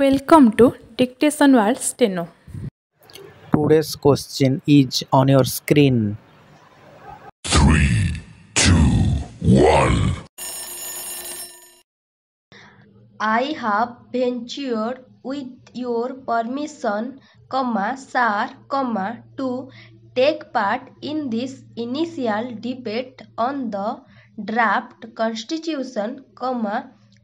Welcome to Dictation World Steno. Today's question is on your screen. 1. I have ventured with your permission, sir, to take part in this initial debate on the draft constitution,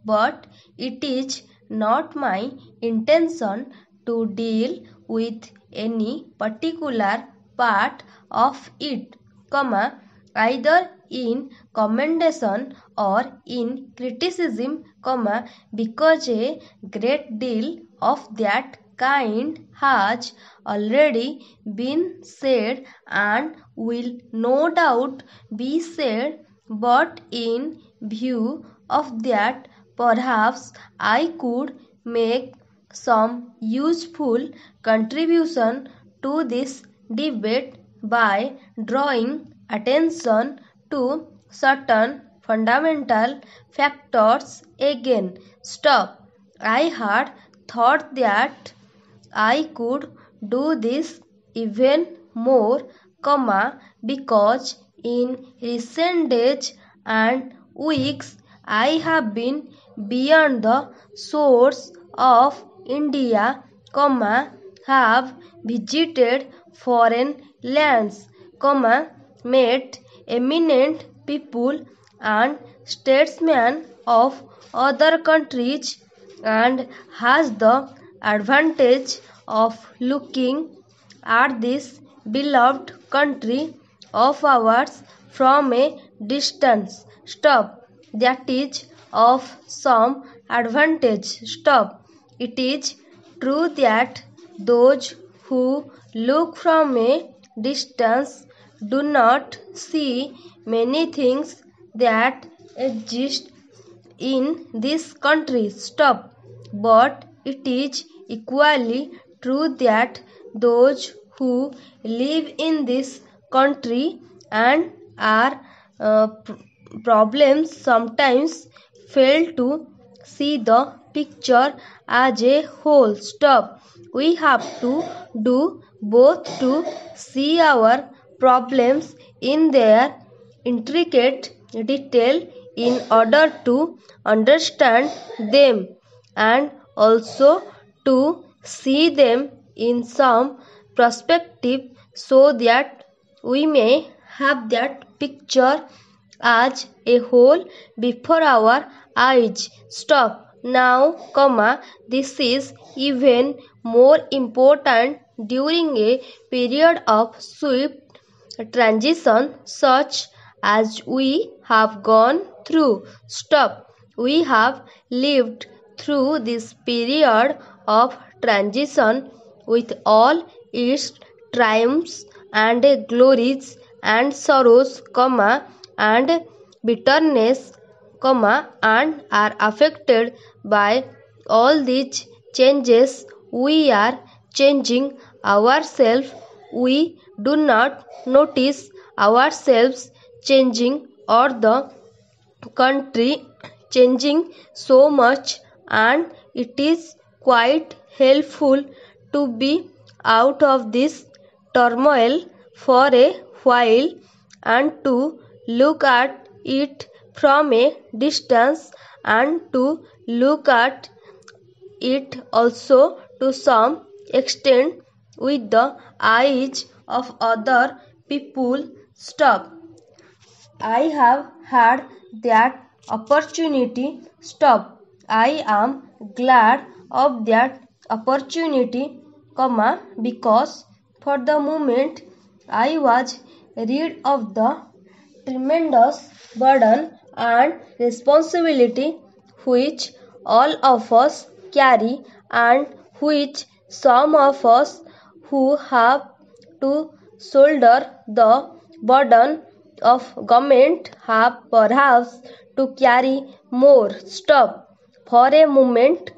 but it is not my intention to deal with any particular part of it, either in commendation or in criticism, because a great deal of that kind has already been said and will no doubt be said, but in view of that, perhaps I could make some useful contribution to this debate by drawing attention to certain fundamental factors again. I had thought that I could do this even more, because in recent days and weeks I have been beyond the shores of India, have visited foreign lands, met eminent people and statesmen of other countries, and has the advantage of looking at this beloved country of ours from a distance. That is of some advantage. It is true that those who look from a distance do not see many things that exist in this country. But it is equally true that those who live in this country and are problems sometimes fail to see the picture as a whole. We have to do both to see our problems in their intricate detail in order to understand them, and also to see them in some perspective so that we may have that picture as a whole before our eyes. Now, this is even more important during a period of swift transition such as we have gone through. We have lived through this period of transition with all its triumphs and glories and sorrows, and bitterness, and are affected by all these changes. We are changing ourselves. We do not notice ourselves changing or the country changing so much, and it is quite helpful to be out of this turmoil for a while and to look at it from a distance, and to look at it also to some extent with the eyes of other people. I have had that opportunity. I am glad of that opportunity, because for the moment I was rid of the tremendous burden and responsibility which all of us carry, and which some of us who have to shoulder the burden of government have perhaps to carry more. For a moment,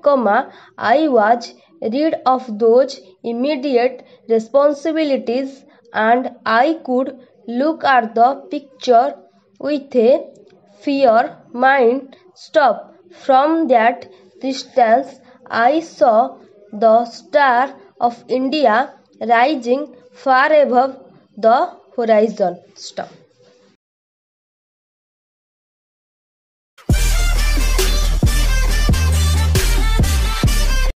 I was rid of those immediate responsibilities, and I could look at the picture with a fair mind. From that distance, I saw the star of India rising far above the horizon. Stop.